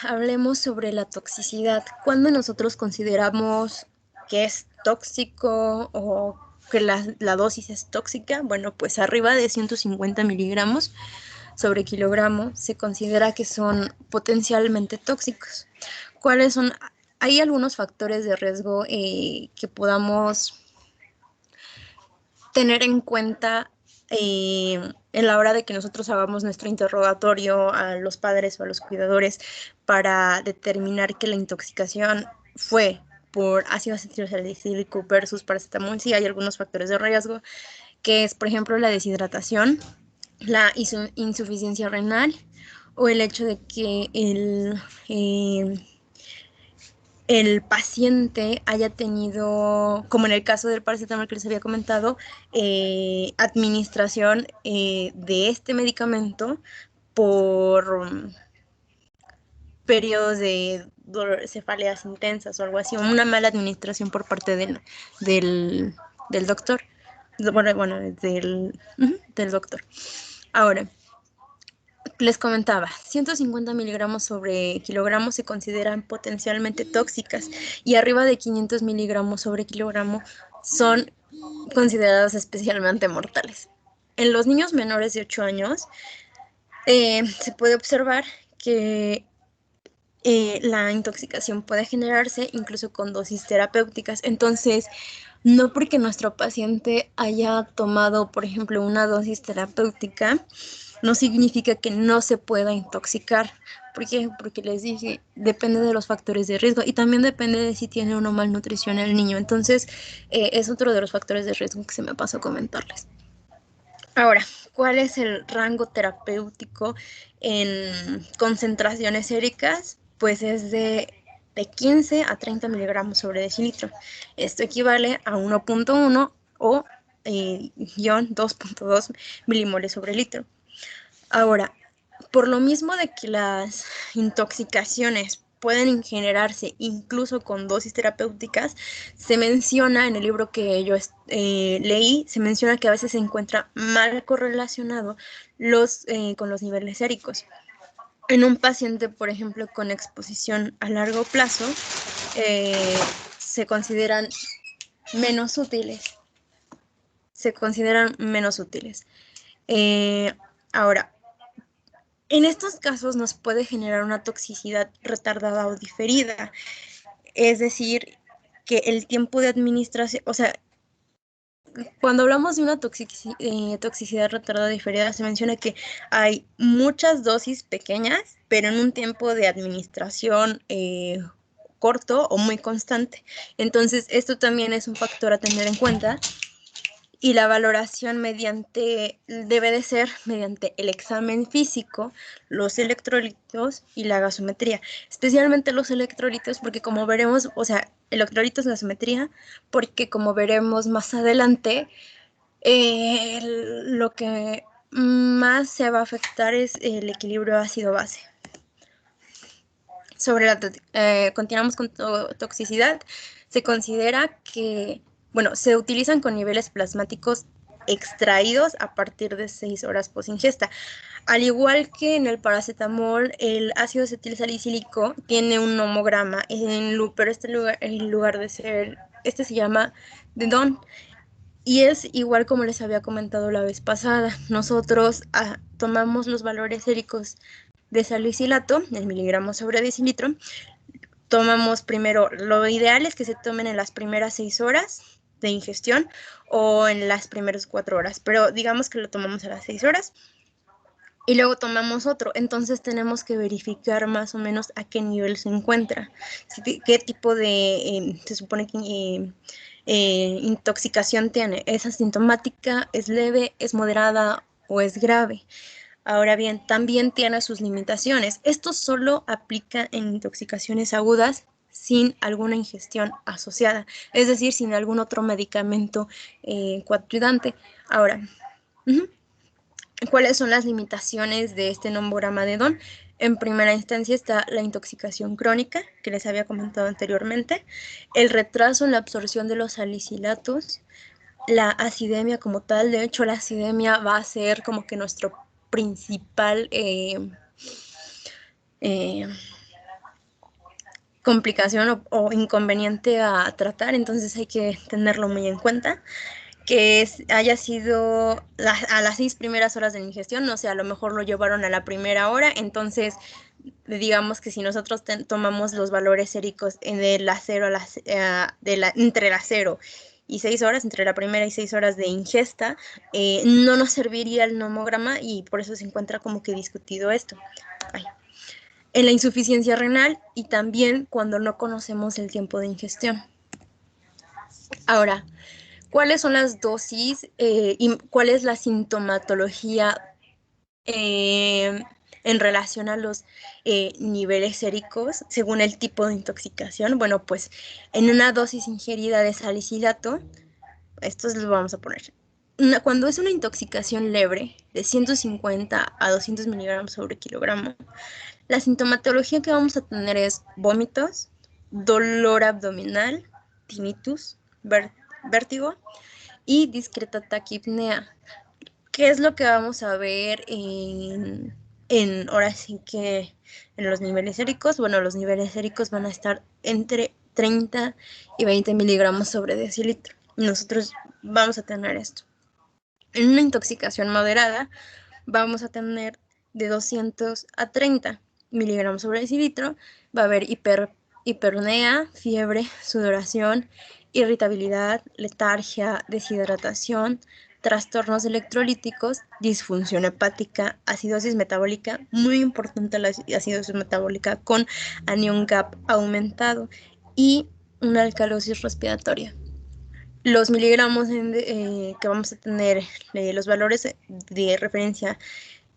hablemos sobre la toxicidad. ¿Cuándo nosotros consideramos que es tóxico o que la dosis es tóxica? Bueno, pues arriba de 150 miligramos sobre kilogramo se considera que son potencialmente tóxicos. ¿Cuáles son? Hay algunos factores de riesgo que podamos tener en cuenta en la hora de que nosotros hagamos nuestro interrogatorio a los padres o a los cuidadores para determinar que la intoxicación fue por ácido acetilsalicílico versus paracetamol. Sí, hay algunos factores de riesgo, que es, por ejemplo, la deshidratación, la insuficiencia renal o el hecho de que el paciente haya tenido, como en el caso del paracetamol que les había comentado, administración de este medicamento por periodos de cefaleas intensas o algo así, una mala administración por parte del doctor. Bueno, del doctor. Ahora, les comentaba, 150 miligramos sobre kilogramo se consideran potencialmente tóxicas y arriba de 500 miligramos sobre kilogramo son consideradas especialmente mortales. En los niños menores de 8 años se puede observar que la intoxicación puede generarse incluso con dosis terapéuticas. Entonces, no porque nuestro paciente haya tomado, por ejemplo, una dosis terapéutica, no significa que no se pueda intoxicar. ¿Por qué? Porque les dije, depende de los factores de riesgo y también depende de si tiene o no malnutrición el niño. Entonces, es otro de los factores de riesgo que se me pasó a comentarles. Ahora, ¿cuál es el rango terapéutico en concentraciones séricas? Pues es de 15 a 30 miligramos sobre decilitro. Esto equivale a 1.1 o 2.2 milimoles sobre litro. Ahora, por lo mismo de que las intoxicaciones pueden generarse incluso con dosis terapéuticas, se menciona en el libro que yo leí, se menciona que a veces se encuentra mal correlacionado con los niveles séricos. En un paciente, por ejemplo, con exposición a largo plazo, se consideran menos útiles. Ahora, en estos casos nos puede generar una toxicidad retardada o diferida, es decir, que el tiempo de administración, o sea, cuando hablamos de una toxicidad retardada o diferida, se menciona que hay muchas dosis pequeñas, pero en un tiempo de administración corto o muy constante. Entonces, esto también es un factor a tener en cuenta. Y la valoración debe de ser mediante el examen físico, los electrolitos y la gasometría. Especialmente los electrolitos, porque como veremos, o sea, electrolitos, gasometría, porque como veremos más adelante, lo que más se va a afectar es el equilibrio ácido-base. Continuamos con toxicidad. Se considera que, bueno, se utilizan con niveles plasmáticos extraídos a partir de 6 horas post ingesta. Al igual que en el paracetamol, el ácido acetilsalicílico tiene un nomograma, pero en lugar de ser, este se llama Dedón. Y es igual como les había comentado la vez pasada. Nosotros tomamos los valores séricos de salicilato, el miligramo sobre decilitro. Tomamos primero, lo ideal es que se tomen en las primeras 6 horas de ingestión o en las primeras 4 horas, pero digamos que lo tomamos a las 6 horas y luego tomamos otro. Entonces tenemos que verificar más o menos a qué nivel se encuentra, qué tipo de, se supone que intoxicación tiene. ¿Es asintomática, es leve, es moderada o es grave? Ahora bien, también tiene sus limitaciones. Esto solo aplica en intoxicaciones agudas sin alguna ingestión asociada, es decir, sin algún otro medicamento coadjuvante. Ahora, ¿cuáles son las limitaciones de este nomograma de Don? En primera instancia está la intoxicación crónica, que les había comentado anteriormente, el retraso en la absorción de los salicilatos, la acidemia como tal. De hecho, la acidemia va a ser como que nuestro principal complicación o inconveniente a tratar, entonces hay que tenerlo muy en cuenta, que haya sido a las 6 primeras horas de la ingestión, o sea, a lo mejor lo llevaron a la primera hora, entonces digamos que si nosotros tomamos los valores séricos de la 0 a entre la 0 y 6 horas, entre la primera y 6 horas de ingesta, no nos serviría el nomograma y por eso se encuentra como que discutido esto. Ay. En la insuficiencia renal y también cuando no conocemos el tiempo de ingestión. Ahora, ¿cuáles son las dosis y cuál es la sintomatología en relación a los niveles séricos según el tipo de intoxicación? Bueno, pues en una dosis ingerida de salicilato, estos los vamos a poner. Cuando es una intoxicación leve de 150 a 200 miligramos sobre kilogramo, la sintomatología que vamos a tener es vómitos, dolor abdominal, tinnitus, vértigo y discreta taquipnea. ¿Qué es lo que vamos a ver ahora sí que en los niveles séricos? Bueno, los niveles séricos van a estar entre 30 y 20 miligramos sobre decilitro. Nosotros vamos a tener esto. En una intoxicación moderada vamos a tener de 200 a 30 miligramos sobre decilitro. Va a haber hiperpnea, fiebre, sudoración, irritabilidad, letargia, deshidratación, trastornos electrolíticos, disfunción hepática, acidosis metabólica, muy importante la acidosis metabólica con anión GAP aumentado y una alcalosis respiratoria. Los miligramos que vamos a tener, los valores de referencia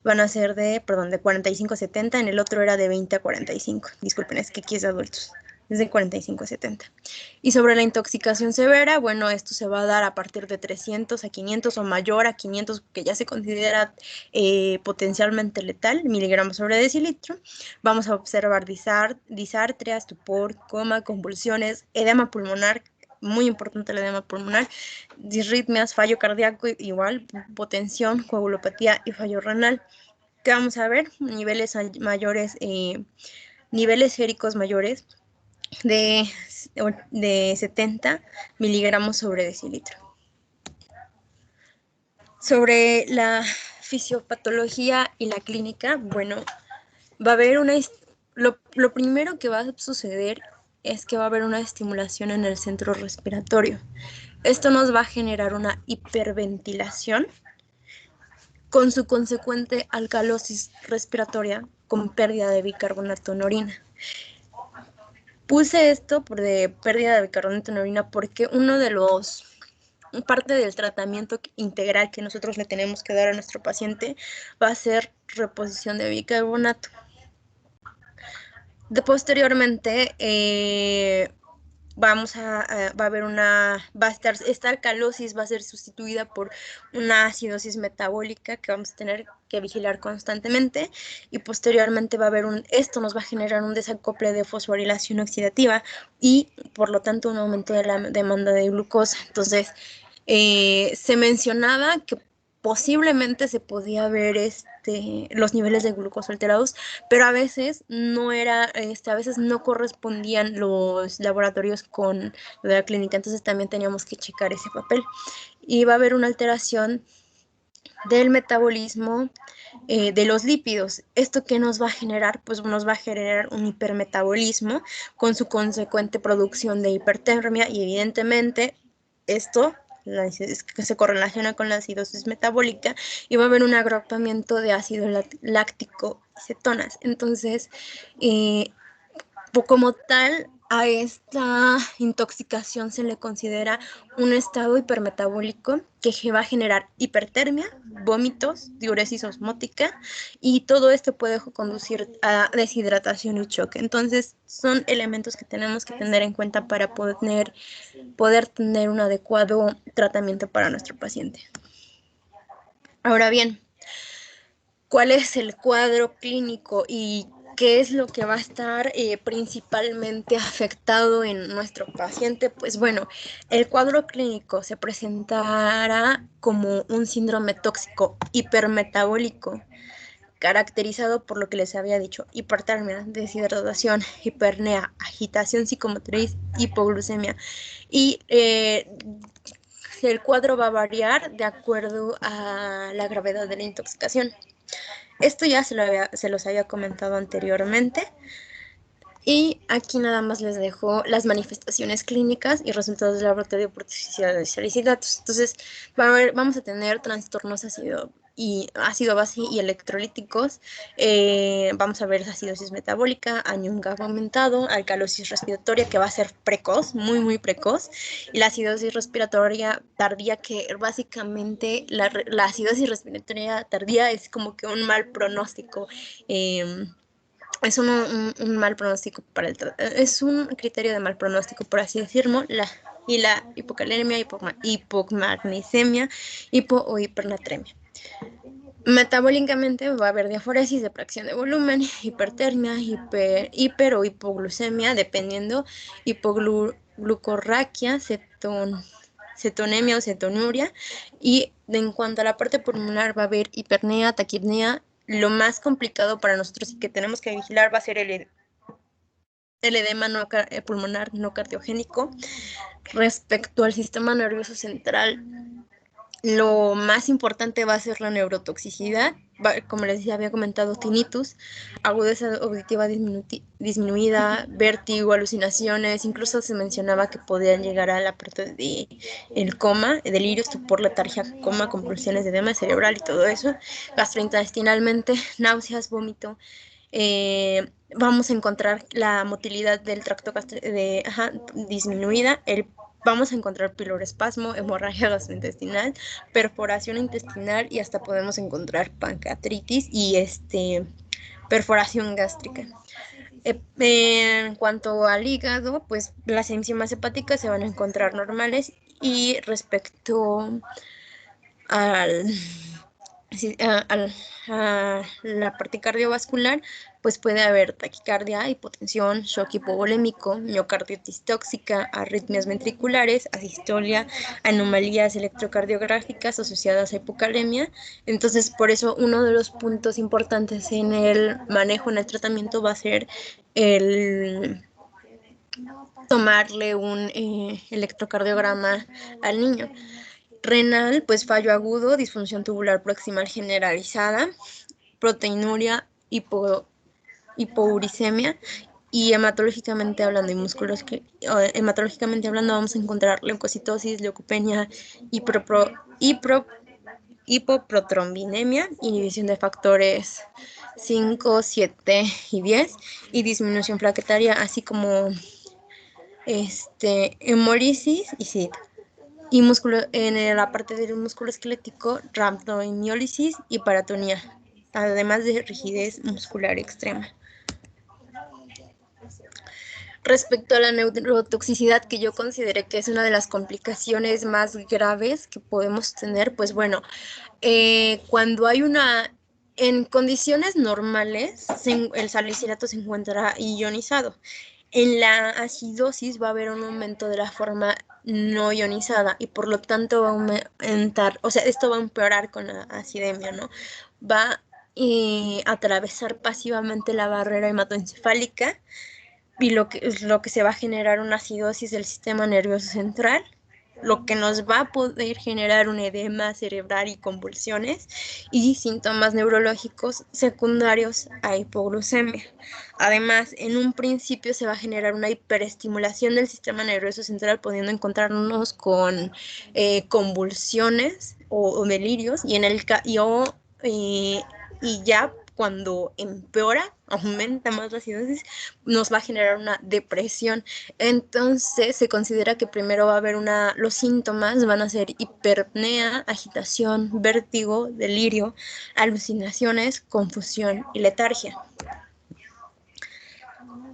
van a ser de 45 a 70, en el otro era de 20 a 45. Disculpen, es que aquí es de adultos, es de 45 a 70. Y sobre la intoxicación severa, bueno, esto se va a dar a partir de 300 a 500 o mayor a 500, que ya se considera potencialmente letal, miligramos sobre decilitro. Vamos a observar disartria, estupor, coma, convulsiones, edema pulmonar, muy importante el edema pulmonar, disritmias, fallo cardíaco, igual, hipotensión, coagulopatía y fallo renal. ¿Qué vamos a ver? Niveles mayores, niveles séricos mayores de 70 miligramos sobre decilitro. Sobre la fisiopatología y la clínica, bueno, va a haber lo primero que va a suceder es que va a haber una estimulación en el centro respiratorio. Esto nos va a generar una hiperventilación con su consecuente alcalosis respiratoria con pérdida de bicarbonato en orina. Puse esto por de pérdida de bicarbonato en orina porque parte del tratamiento integral que nosotros le tenemos que dar a nuestro paciente va a ser reposición de bicarbonato. Posteriormente, esta alcalosis va a ser sustituida por una acidosis metabólica que vamos a tener que vigilar constantemente y posteriormente esto nos va a generar un desacople de fosforilación oxidativa y por lo tanto un aumento de la demanda de glucosa. Entonces, se mencionaba que posiblemente se podía ver los niveles de glucosa alterados, pero a veces a veces no correspondían los laboratorios con lo de la clínica, entonces también teníamos que checar ese papel. Y va a haber una alteración del metabolismo de los lípidos. ¿Esto qué nos va a generar? Pues nos va a generar un hipermetabolismo con su consecuente producción de hipertermia y evidentemente esto que se correlaciona con la acidosis metabólica y va a haber un agrupamiento de ácido láctico y cetonas. Entonces, como tal, a esta intoxicación se le considera un estado hipermetabólico que va a generar hipertermia, vómitos, diuresis osmótica y todo esto puede conducir a deshidratación y choque. Entonces, son elementos que tenemos que tener en cuenta para poder tener un adecuado tratamiento para nuestro paciente. Ahora bien, ¿cuál es el cuadro clínico y qué es lo que va a estar principalmente afectado en nuestro paciente? Pues bueno, el cuadro clínico se presentará como un síndrome tóxico hipermetabólico caracterizado por lo que les había dicho: hipertermia, deshidratación, hipernea, agitación psicomotriz, hipoglucemia. Y el cuadro va a variar de acuerdo a la gravedad de la intoxicación. Esto ya se los había comentado anteriormente. Y aquí nada más les dejo las manifestaciones clínicas y resultados del laboratorio por toxicidades y datos. Entonces, vamos a tener trastornos ácido base y electrolíticos. Vamos a ver acidosis metabólica, anión GABA aumentado, alcalosis respiratoria, que va a ser precoz, muy, muy precoz, y la acidosis respiratoria tardía, que básicamente la acidosis respiratoria tardía es como que un mal pronóstico. Es un mal pronóstico es un criterio de mal pronóstico, por así decirlo. Y la hipocalemia, hipomagnesemia, hipo o hipernatremia. Metabólicamente va a haber diaforesis, depresión de volumen, hipertermia, hiper o hipoglucemia, dependiendo, hipoglucorraquia, cetonemia o cetonuria. Y en cuanto a la parte pulmonar, va a haber hipernea, taquipnea. Lo más complicado para nosotros y que tenemos que vigilar va a ser el edema pulmonar no cardiogénico. Respecto al sistema nervioso central, lo más importante va a ser la neurotoxicidad. Como les había comentado, tinnitus, agudeza auditiva disminuida, vértigo, alucinaciones. Incluso se mencionaba que podían llegar a la parte de el coma, delirios, por letargia, coma, convulsiones de edema cerebral y todo eso. Gastrointestinalmente, náuseas, vómito. Vamos a encontrar la motilidad del tracto disminuida. Vamos a encontrar piloespasmo, hemorragia gastrointestinal, perforación intestinal, y hasta podemos encontrar pancreatitis y perforación gástrica. En cuanto al hígado, pues las enzimas hepáticas se van a encontrar normales. Y respecto al a la parte cardiovascular, pues puede haber taquicardia, hipotensión, shock hipovolémico, miocarditis tóxica, arritmias ventriculares, asistolia, anomalías electrocardiográficas asociadas a hipocalemia. Entonces, por eso uno de los puntos importantes en el manejo, en el tratamiento, va a ser el tomarle un electrocardiograma al niño. Renal, pues fallo agudo, disfunción tubular proximal generalizada, proteinuria, hipouricemia. Y hematológicamente hablando vamos a encontrar leucocitosis, leucopenia, hipoprotrombinemia, inhibición de factores 5, 7 y 10, y disminución plaquetaria, así como hemólisis y SID. Y en la parte del músculo esquelético, rhabdomiólisis y paratonía, además de rigidez muscular extrema. Respecto a la neurotoxicidad, que yo consideré que es una de las complicaciones más graves que podemos tener, pues bueno, cuando hay en condiciones normales, el salicilato se encuentra ionizado. En la acidosis va a haber un aumento de la forma no ionizada, y por lo tanto va a aumentar, o sea, esto va a empeorar con la acidemia, ¿no? Va a atravesar pasivamente la barrera hematoencefálica, y lo que se va a generar una acidosis del sistema nervioso central, lo que nos va a poder generar un edema cerebral y convulsiones y síntomas neurológicos secundarios a hipoglucemia. Además, en un principio se va a generar una hiperestimulación del sistema nervioso central, pudiendo encontrarnos con convulsiones o delirios, y ya cuando empeora, aumenta más la acidosis, nos va a generar una depresión. Entonces se considera que primero va a haber los síntomas van a ser hiperpnea, agitación, vértigo, delirio, alucinaciones, confusión y letargia.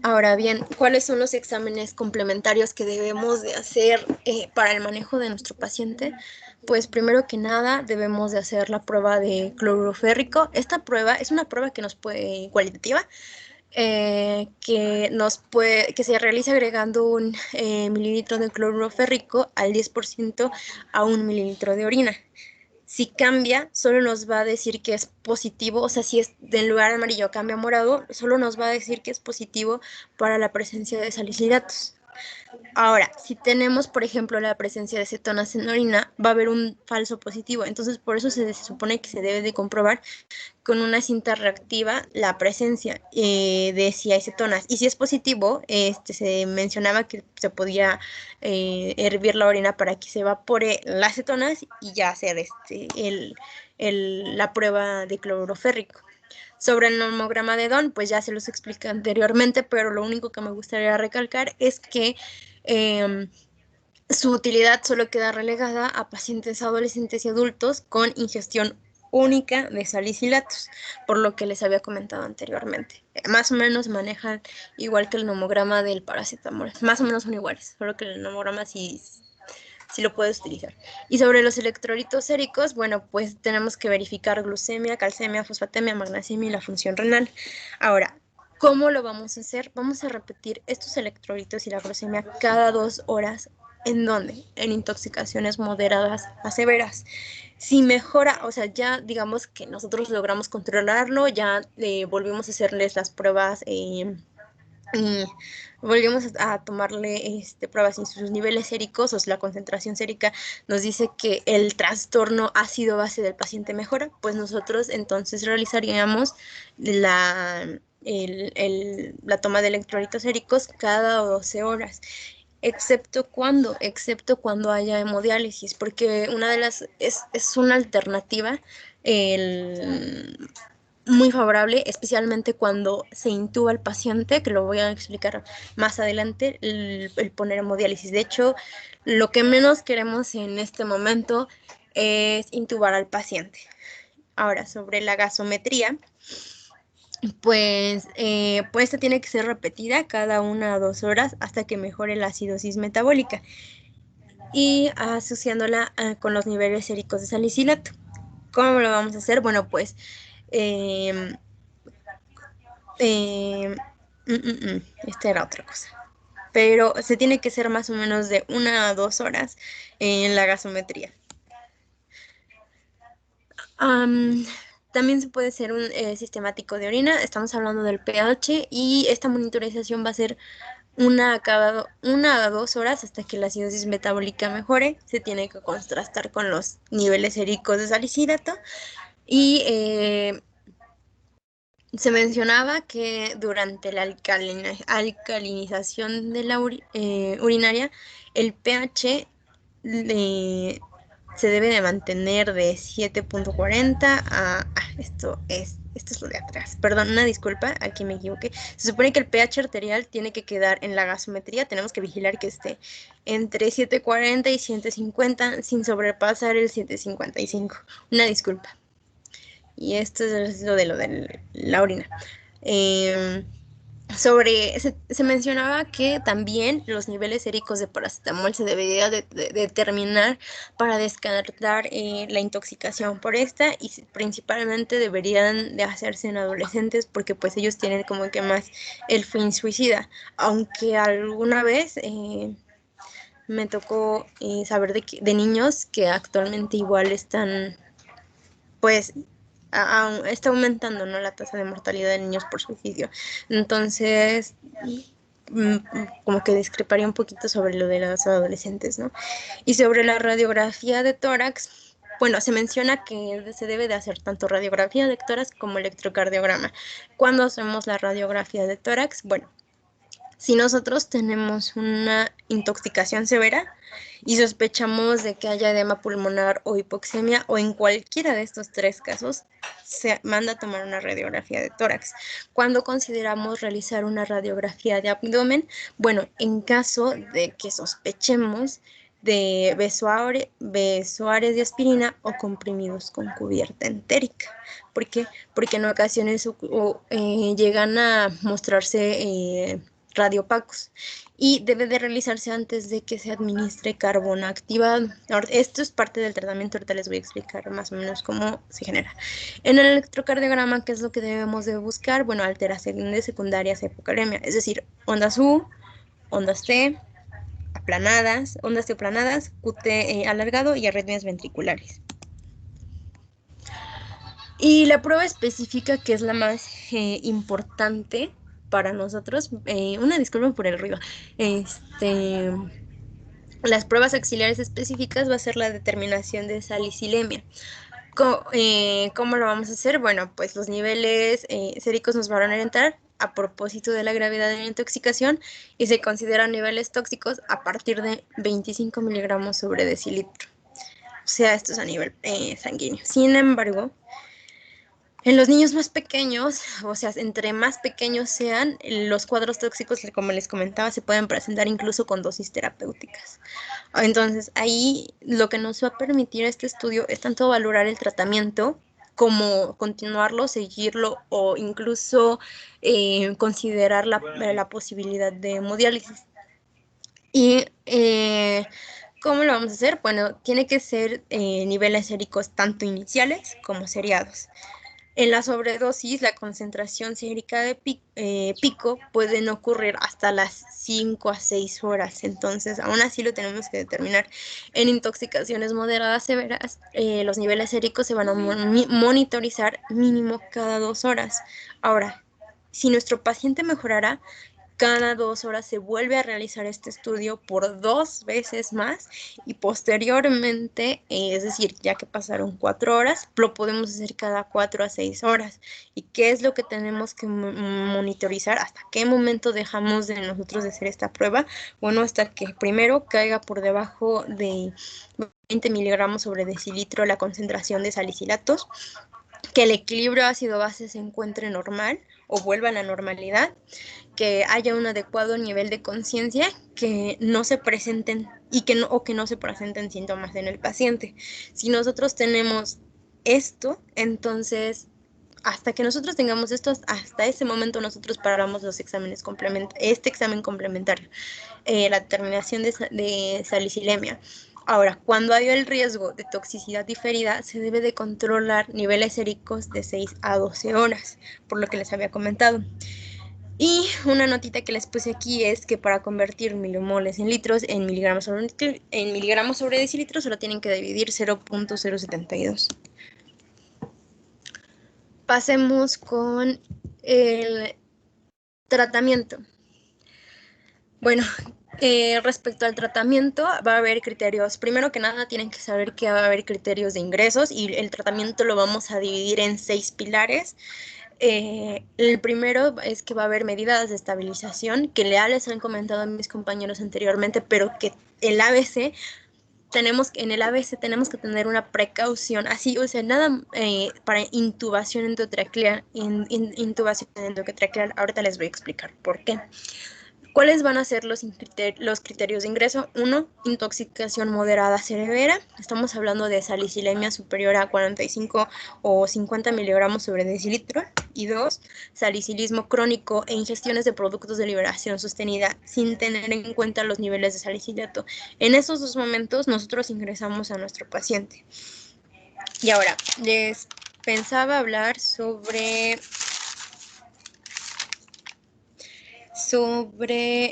Ahora bien, ¿cuáles son los exámenes complementarios que debemos de hacer para el manejo de nuestro paciente? Pues primero que nada debemos de hacer la prueba de cloruro férrico. Esta prueba es una prueba que nos puede cualitativa, que se realiza agregando un mililitro de cloruro férrico al 10% a 1 mililitro de orina. Si cambia, solo nos va a decir que es positivo, o sea, si es del lugar amarillo cambia a morado, solo nos va a decir que es positivo para la presencia de salicilatos. Ahora, si tenemos, por ejemplo, la presencia de cetonas en orina, va a haber un falso positivo. Entonces, por eso se supone que se debe de comprobar con una cinta reactiva la presencia de si hay cetonas. Y si es positivo, se mencionaba que se podía hervir la orina para que se evapore las cetonas y ya hacer la prueba de cloruro férrico. Sobre el nomograma de Don, pues ya se los expliqué anteriormente, pero lo único que me gustaría recalcar es que su utilidad solo queda relegada a pacientes adolescentes y adultos con ingestión única de salicilatos, por lo que les había comentado anteriormente. Más o menos manejan igual que el nomograma del paracetamol, más o menos son iguales, solo que el nomograma sí lo puedes utilizar. Y sobre los electrolitos séricos, bueno, pues tenemos que verificar glucemia, calcemia, fosfatemia, magnesemia y la función renal. Ahora, ¿cómo lo vamos a hacer? Vamos a repetir estos electrolitos y la glucemia cada 2 horas. ¿En dónde? En intoxicaciones moderadas a severas. Si mejora, o sea, ya digamos que nosotros logramos controlarlo, ya volvimos a hacerles las pruebas y volvemos a tomarle pruebas en sus niveles séricos, o sea, la concentración sérica nos dice que el trastorno ácido-base del paciente mejora, pues nosotros entonces realizaríamos la toma de electrolitos séricos cada 12 horas. Excepto cuando haya hemodiálisis, porque una de las es una alternativa muy favorable, especialmente cuando se intuba al paciente, que lo voy a explicar más adelante, el poner hemodiálisis. De hecho, lo que menos queremos en este momento es intubar al paciente. Ahora, sobre la gasometría, pues esta tiene que ser repetida cada 1 a 2 horas hasta que mejore la acidosis metabólica y asociándola con los niveles séricos de salicilato. ¿Cómo lo vamos a hacer? Bueno, pues esta era otra cosa. Pero se tiene que ser más o menos de 1 a 2 horas en la gasometría. También se puede hacer un sistemático de orina. Estamos hablando del pH y esta monitorización va a ser 1 a 2 horas hasta que la acidosis metabólica mejore. Se tiene que contrastar con los niveles séricos de salicilato y se mencionaba que durante la alcalinización de la urinaria, el pH se debe de mantener de 7.40 a... esto es lo de atrás. Perdón, una disculpa, aquí me equivoqué. Se supone que el pH arterial tiene que quedar en la gasometría. Tenemos que vigilar que esté entre 740 y 150 sin sobrepasar el 755. Una disculpa. Y esto es lo de la orina. Se mencionaba que también los niveles séricos de paracetamol se debería de determinar para descartar la intoxicación por esta y principalmente deberían de hacerse en adolescentes porque pues ellos tienen como que más el fin suicida, aunque alguna vez me tocó saber de niños que actualmente igual están pues está aumentando, ¿no?, la tasa de mortalidad de niños por suicidio. Entonces, como que discreparía un poquito sobre lo de los adolescentes, ¿no? Y sobre la radiografía de tórax, bueno, se menciona que se debe de hacer tanto radiografía de tórax como electrocardiograma. ¿Cuándo hacemos la radiografía de tórax? Bueno, si nosotros tenemos una intoxicación severa y sospechamos de que haya edema pulmonar o hipoxemia o en cualquiera de estos 3 casos, se manda a tomar una radiografía de tórax. Cuando consideramos realizar una radiografía de abdomen, bueno, en caso de que sospechemos de besoares de aspirina o comprimidos con cubierta entérica. ¿Por qué? Porque en ocasiones llegan a mostrarse radiopacos y debe de realizarse antes de que se administre carbono activado. Ahora, esto es parte del tratamiento, ahorita les voy a explicar más o menos cómo se genera. En el electrocardiograma, ¿qué es lo que debemos de buscar? Bueno, alteraciones secundarias a hipocalemia, es decir, ondas U, ondas T, ondas T aplanadas, QT alargado y arritmias ventriculares. Y la prueba específica, que es la más importante para nosotros, una disculpa por el ruido, las pruebas auxiliares específicas va a ser la determinación de salicilemia. ¿Cómo lo vamos a hacer? Bueno, pues los niveles séricos nos van a orientar a propósito de la gravedad de la intoxicación y se consideran niveles tóxicos a partir de 25 miligramos sobre decilitro. O sea, esto es a nivel sanguíneo. Sin embargo, en los niños más pequeños, o sea, entre más pequeños sean, los cuadros tóxicos, como les comentaba, se pueden presentar incluso con dosis terapéuticas. Entonces, ahí lo que nos va a permitir este estudio es tanto valorar el tratamiento como continuarlo, seguirlo o incluso considerar la posibilidad de hemodiálisis. Y ¿cómo lo vamos a hacer? Bueno, tiene que ser niveles séricos tanto iniciales como seriados. En la sobredosis, la concentración sérica de pico pueden ocurrir hasta las 5 a 6 horas, entonces aún así lo tenemos que determinar. En intoxicaciones moderadas severas, los niveles séricos se van a monitorizar mínimo cada 2 horas. Ahora, si nuestro paciente mejorará, cada 2 horas se vuelve a realizar este estudio por 2 veces más y posteriormente, es decir, ya que pasaron 4 horas, lo podemos hacer cada 4 a 6 horas. ¿Y qué es lo que tenemos que monitorizar? ¿Hasta qué momento dejamos de nosotros de hacer esta prueba? Bueno, hasta que primero caiga por debajo de 20 miligramos sobre decilitro la concentración de salicilatos, que el equilibrio ácido-base se encuentre normal o vuelva a la normalidad, que haya un adecuado nivel de conciencia, que no se presenten que no se presenten síntomas en el paciente. Si nosotros tenemos esto, entonces hasta que nosotros tengamos esto, hasta ese momento nosotros paramos los exámenes este examen complementario, la determinación de salicilemia. Ahora, cuando hay el riesgo de toxicidad diferida, se debe de controlar niveles séricos de 6 a 12 horas, por lo que les había comentado. Y una notita que les puse aquí es que para convertir milimoles en litros, en miligramos sobre decilitros, solo tienen que dividir 0.072. Pasemos con el tratamiento. Bueno, respecto al tratamiento, va a haber criterios. Primero que nada, tienen que saber que va a haber criterios de ingresos y el tratamiento lo vamos a dividir en 6 pilares. El primero es que va a haber medidas de estabilización, que ya les han comentado a mis compañeros anteriormente, pero que en el ABC tenemos que tener una precaución, así, o sea, nada para intubación endotraqueal, ahorita les voy a explicar por qué. ¿Cuáles van a ser los criterios de ingreso? 1. Intoxicación moderada severa. Estamos hablando de salicilemia superior a 45 o 50 miligramos sobre decilitro. Y 2. Salicilismo crónico e ingestiones de productos de liberación sostenida sin tener en cuenta los niveles de salicilato. En esos 2 momentos nosotros ingresamos a nuestro paciente. Y ahora, les pensaba hablar sobre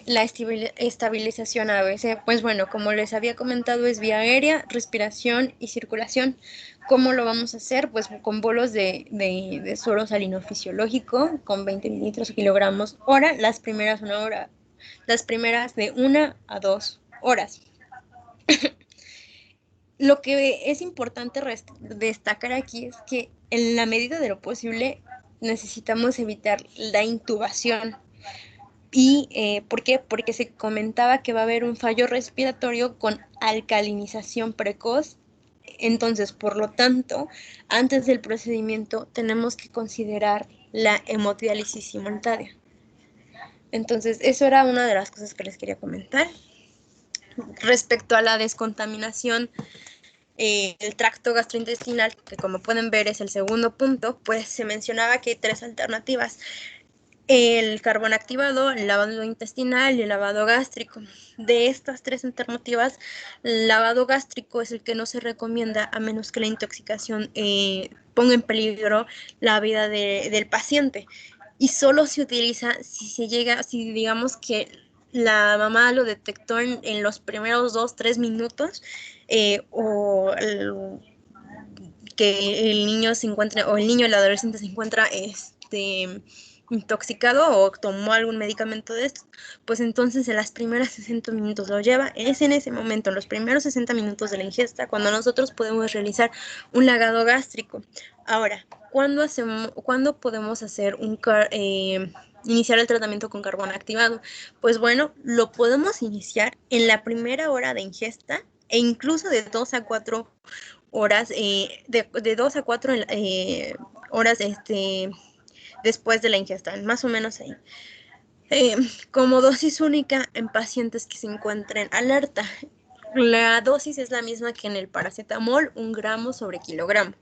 la estabilización ABC. Pues bueno, como les había comentado, es vía aérea, respiración y circulación. ¿Cómo lo vamos a hacer? Pues con bolos de suero salino fisiológico con 20 mililitros o kilogramos hora, las primeras de 1 a 2 horas. Lo que es importante destacar aquí es que en la medida de lo posible necesitamos evitar la intubación. ¿Y por qué? Porque se comentaba que va a haber un fallo respiratorio con alcalinización precoz. Entonces, por lo tanto, antes del procedimiento tenemos que considerar la hemodiálisis simultánea. Entonces, eso era una de las cosas que les quería comentar. Respecto a la descontaminación el tracto gastrointestinal, que como pueden ver es el segundo punto, pues se mencionaba que hay 3 alternativas. El carbón activado, el lavado intestinal y el lavado gástrico. De estas 3 alternativas, el lavado gástrico es el que no se recomienda a menos que la intoxicación ponga en peligro la vida del paciente. Y solo se utiliza si digamos que la mamá lo detectó en los primeros 2-3 minutos o que el niño se encuentre, o el niño o el adolescente se encuentra intoxicado o tomó algún medicamento de estos, pues entonces en las primeras 60 minutos lo lleva. Es en ese momento, en los primeros 60 minutos de la ingesta, cuando nosotros podemos realizar un lavado gástrico. Ahora, ¿cuándo podemos hacer iniciar el tratamiento con carbón activado? Pues bueno, lo podemos iniciar en la primera hora de ingesta e incluso de 2 a 4 horas, de 2 a 4 horas después de la ingesta, más o menos ahí. Como dosis única en pacientes que se encuentren alerta. La dosis es la misma que en el paracetamol, 1 gramo sobre kilogramo.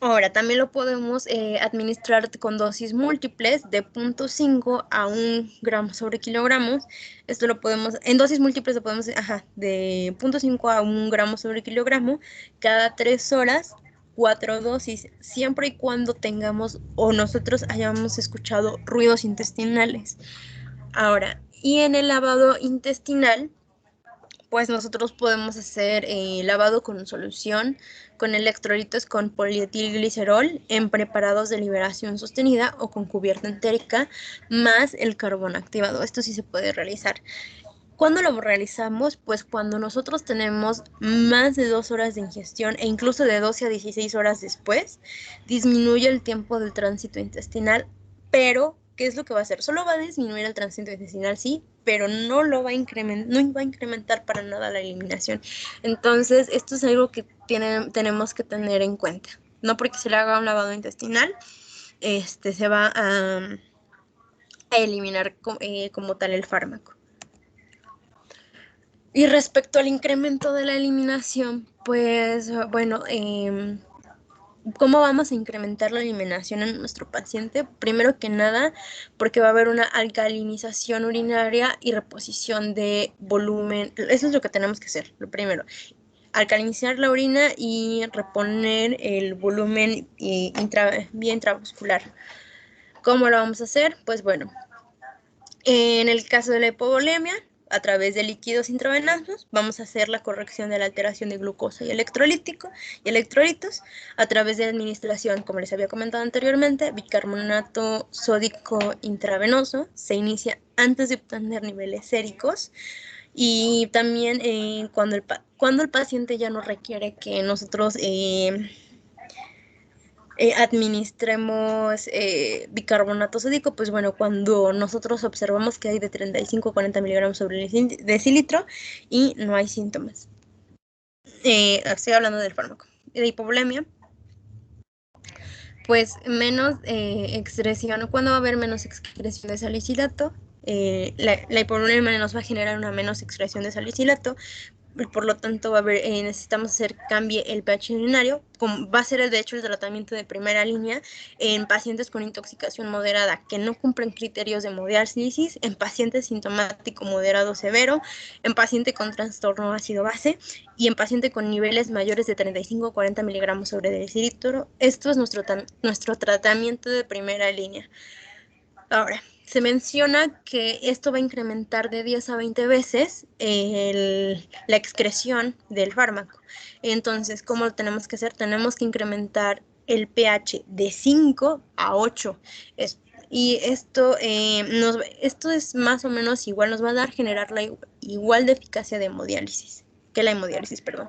Ahora, también lo podemos administrar con dosis múltiples de 0.5 a 1 gramo sobre kilogramos. Esto lo podemos, en dosis múltiples lo podemos, de 0.5 a 1 gramo sobre kilogramo, cada 3 horas, 4 dosis, siempre y cuando tengamos o nosotros hayamos escuchado ruidos intestinales. Ahora, y en el lavado intestinal, pues nosotros podemos hacer lavado con solución, con electrolitos con polietilglicerol en preparados de liberación sostenida o con cubierta entérica, más el carbón activado. Esto sí se puede realizar. ¿Cuándo lo realizamos? Pues cuando nosotros tenemos más de 2 horas de ingestión e incluso de 12 a 16 horas después, disminuye el tiempo del tránsito intestinal, pero ¿qué es lo que va a hacer? Solo va a disminuir el tránsito intestinal, sí, pero no va a incrementar para nada la eliminación. Entonces, esto es algo que tenemos que tener en cuenta. No porque se le haga un lavado intestinal, se va a eliminar como tal el fármaco. Y respecto al incremento de la eliminación, pues bueno, ¿cómo vamos a incrementar la eliminación en nuestro paciente? Primero que nada, porque va a haber una alcalinización urinaria y reposición de volumen. Eso es lo que tenemos que hacer, lo primero. Alcalinizar la orina y reponer el volumen vía intravascular. ¿Cómo lo vamos a hacer? Pues bueno, en el caso de la hipovolemia, a través de líquidos intravenosos, vamos a hacer la corrección de la alteración de glucosa y electrolitos a través de administración, como les había comentado anteriormente, bicarbonato sódico intravenoso. Se inicia antes de obtener niveles séricos y también cuando el paciente ya no requiere que nosotros administremos bicarbonato sódico, pues bueno, cuando nosotros observamos que hay de 35 a 40 miligramos sobre decilitro y no hay síntomas. Estoy hablando del fármaco. De hipovolemia, pues menos excreción. ¿Cuándo va a haber menos excreción de salicilato? La hipovolemia nos va a generar una menos excreción de salicilato. Por lo tanto, necesitamos cambie el pH urinario. Va a ser, de hecho, el tratamiento de primera línea en pacientes con intoxicación moderada que no cumplen criterios de hemodiálisis, en paciente sintomático moderado severo, en paciente con trastorno ácido-base y en paciente con niveles mayores de 35 a 40 miligramos sobre decilitro. Esto es nuestro tratamiento de primera línea. Ahora, se menciona que esto va a incrementar de 10 a 20 veces la excreción del fármaco. Entonces, ¿cómo lo tenemos que hacer? Tenemos que incrementar el pH de 5 a 8. Y esto es más o menos igual, nos va a dar generar la igual de eficacia de hemodiálisis, que la hemodiálisis, perdón.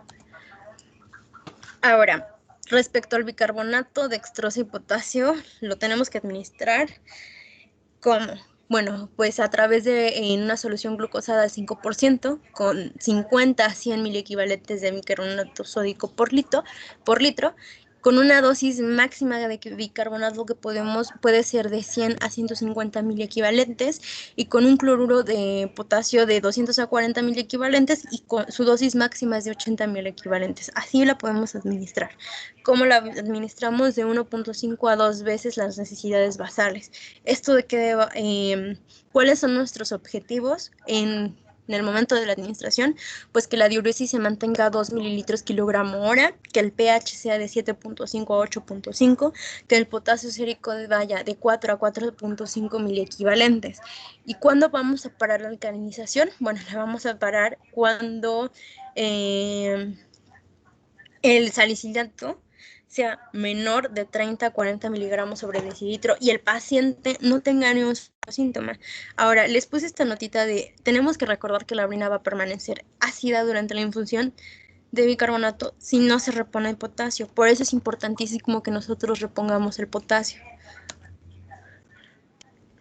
Ahora, respecto al bicarbonato, dextrosa y potasio, lo tenemos que administrar. ¿Cómo? Bueno, pues a través de una solución glucosada al 5% con 50 a 100 miliequivalentes de bicarbonato sódico por litro, con una dosis máxima de bicarbonato que puede ser de 100 a 150 miliequivalentes y con un cloruro de potasio de 200 a 40 miliequivalentes y con su dosis máxima es de 80 miliequivalentes. Así la podemos administrar. ¿Cómo la administramos? De 1.5 a 2 veces las necesidades basales. Esto de que ¿cuáles son nuestros objetivos en el momento de la administración? Pues que la diuresis se mantenga a 2 mililitros kilogramo hora, que el pH sea de 7.5 a 8.5, que el potasio sérico vaya de 4 a 4.5 miliequivalentes. ¿Y cuándo vamos a parar la alcalinización? Bueno, la vamos a parar cuando el salicilato sea menor de 30 a 40 miligramos sobre decilitro y el paciente no tenga ningún síntoma. Ahora, les puse esta notita de, tenemos que recordar que la orina va a permanecer ácida durante la infusión de bicarbonato si no se repone el potasio. Por eso es importantísimo que nosotros repongamos el potasio.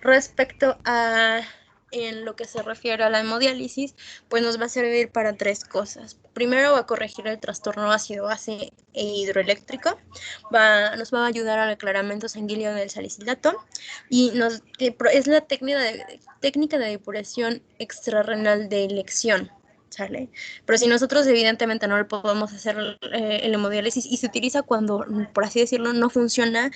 Respecto a en lo que se refiere a la hemodiálisis, pues nos va a servir para tres cosas. Primero, va a corregir el trastorno ácido-base e hidroeléctrico, nos va a ayudar al aclaramiento sanguíneo del salicilato y es la técnica de depuración extrarrenal de elección. ¿Sale? Pero si nosotros evidentemente no le podemos hacer el hemodiálisis y se utiliza cuando, por así decirlo, no funciona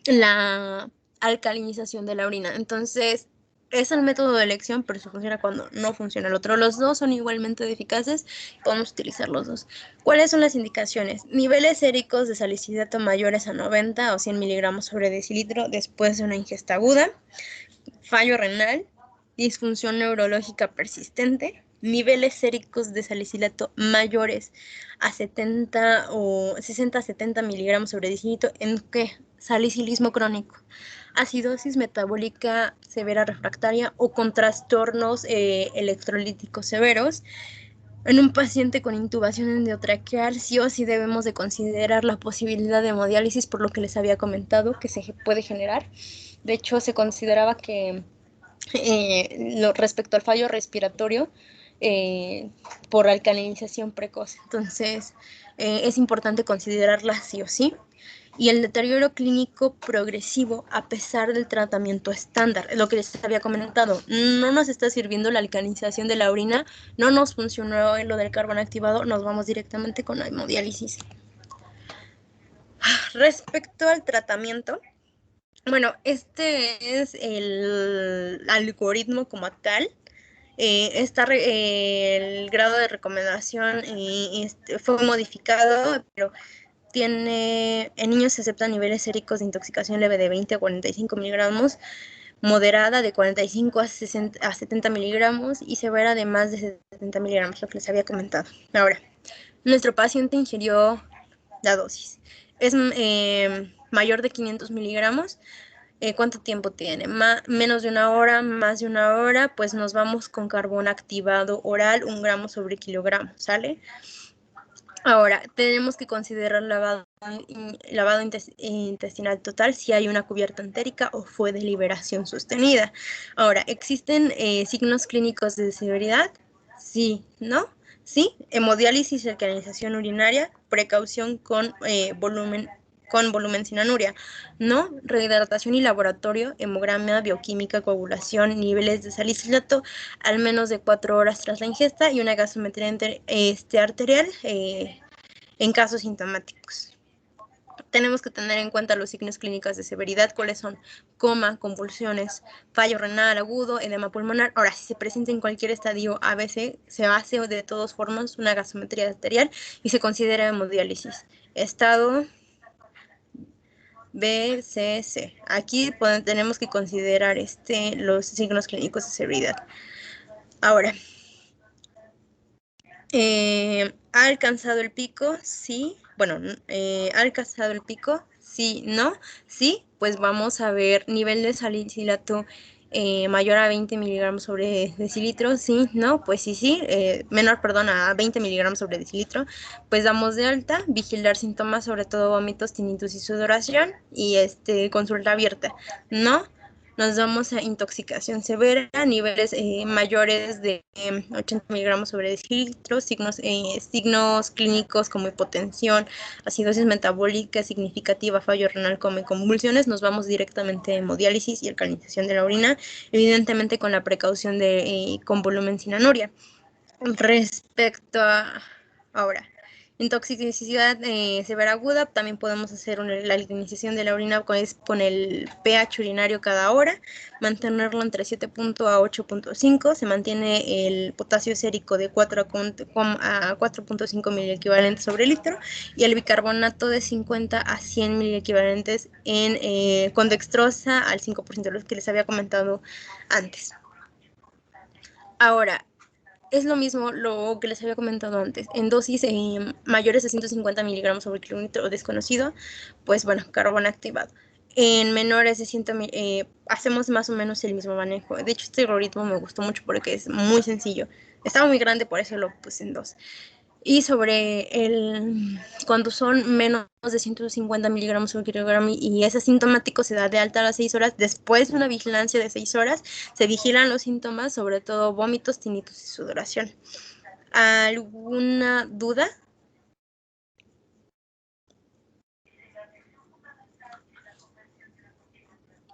la alcalinización de la orina. Entonces, es el método de elección, pero eso funciona cuando no funciona el otro. Los dos son igualmente eficaces, podemos utilizar los dos. ¿Cuáles son las indicaciones? Niveles séricos de salicilato mayores a 90 o 100 miligramos sobre decilitro después de una ingesta aguda, fallo renal, disfunción neurológica persistente, niveles séricos de salicilato mayores a 70 o 60 a 70 miligramos sobre decilitro, ¿en qué? Salicilismo crónico, acidosis metabólica severa refractaria o con trastornos electrolíticos severos. En un paciente con intubación endotraqueal, sí o sí debemos de considerar la posibilidad de hemodiálisis, por lo que les había comentado que se puede generar. De hecho, se consideraba que respecto al fallo respiratorio por alcalinización precoz. Entonces, es importante considerarla sí o sí. Y el deterioro clínico progresivo a pesar del tratamiento estándar, lo que les había comentado, no nos está sirviendo la alcalinización de la orina, no nos funcionó lo del carbón activado, nos vamos directamente con la hemodiálisis. Respecto al tratamiento, bueno, este es el algoritmo como tal. El grado de recomendación fue modificado, pero en niños se aceptan niveles séricos de intoxicación leve de 20 a 45 miligramos, moderada de 45 a 70 miligramos y severa de más de 70 miligramos, lo que les había comentado. Ahora, nuestro paciente ingirió la dosis. Es mayor de 500 miligramos. ¿Cuánto tiempo tiene? Menos de una hora, más de una hora, pues nos vamos con carbón activado oral, 1 gramo sobre kilogramo, ¿sale? Ahora, tenemos que considerar lavado intestinal total si hay una cubierta entérica o fue de liberación sostenida. Ahora, ¿existen signos clínicos de severidad? Sí, ¿no? Sí, hemodiálisis y alcalinización urinaria, precaución con volumen sin anuria, ¿no? Rehidratación y laboratorio, hemograma, bioquímica, coagulación, niveles de salicilato, al menos de 4 horas tras la ingesta y una gasometría arterial en casos sintomáticos. Tenemos que tener en cuenta los signos clínicos de severidad, cuáles son coma, convulsiones, fallo renal agudo, edema pulmonar. Ahora, si se presenta en cualquier estadio ABC, se hace de todas formas una gasometría arterial y se considera hemodiálisis. Estado B, C, C. Aquí tenemos que considerar los signos clínicos de severidad. Ahora, ¿ha alcanzado el pico? Sí. Bueno, ¿ha alcanzado el pico? Sí, no. Sí, pues vamos a ver nivel de salicilato mayor a 20 miligramos sobre decilitro. Sí, no, pues sí. Menor, perdón, a 20 miligramos sobre decilitro. Pues damos de alta, vigilar síntomas, sobre todo vómitos, tinnitus y sudoración. Y consulta abierta. No. Nos vamos a intoxicación severa, niveles mayores de 80 miligramos sobre decilitro, signos clínicos como hipotensión, acidosis metabólica significativa, fallo renal, coma y convulsiones. Nos vamos directamente a hemodiálisis y alcalinización de la orina, evidentemente con la precaución con volumen sin anuria. Respecto a ahora, intoxicidad severa aguda, también podemos hacer la alcalinización de la orina con el pH urinario cada hora, mantenerlo entre 7.0 a 8.5, se mantiene el potasio sérico de 4 a 4.5 miliequivalentes sobre litro y el bicarbonato de 50 a 100 miliequivalentes con dextrosa al 5%, los que les había comentado antes. Ahora, es lo mismo lo que les había comentado antes. En dosis mayores de 150 miligramos sobre kilómetro desconocido, pues bueno, carbón activado. En menores de 100 hacemos más o menos el mismo manejo. De hecho, este algoritmo me gustó mucho porque es muy sencillo. Estaba muy grande, por eso lo puse en 2. Y sobre cuando son menos de 150 miligramos por kilogramo y es asintomático, se da de alta a las 6 horas. Después de una vigilancia de 6 horas, se vigilan los síntomas, sobre todo vómitos, tinitos y sudoración. ¿Alguna duda?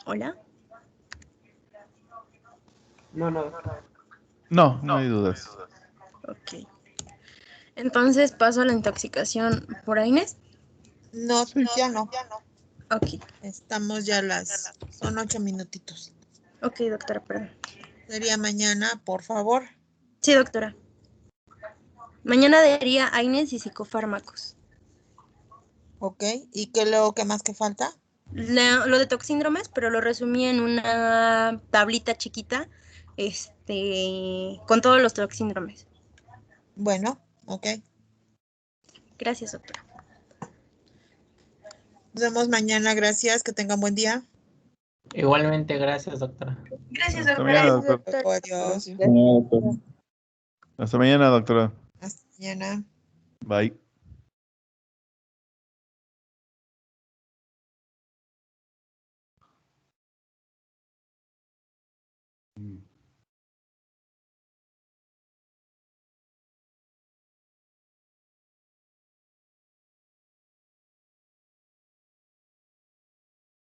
¿Hola? No, no. No, no hay dudas. Ok. Entonces paso a la intoxicación por Inés. No, Sí. ya no. Ok. Estamos ya son 8 minutitos. Ok, doctora, perdón. Sería mañana, por favor. Sí, doctora. Mañana daría Inés y psicofármacos. Ok. ¿Y qué más que falta? Lo de toxíndromes, pero lo resumí en una tablita chiquita, con todos los toxíndromes. Bueno, ok. Gracias, doctora. Nos vemos mañana. Gracias. Que tengan buen día. Igualmente, gracias, doctora. Gracias, Hasta doctora. mañana, doctor. Adiós. Hasta mañana, doctora. Hasta mañana. Bye.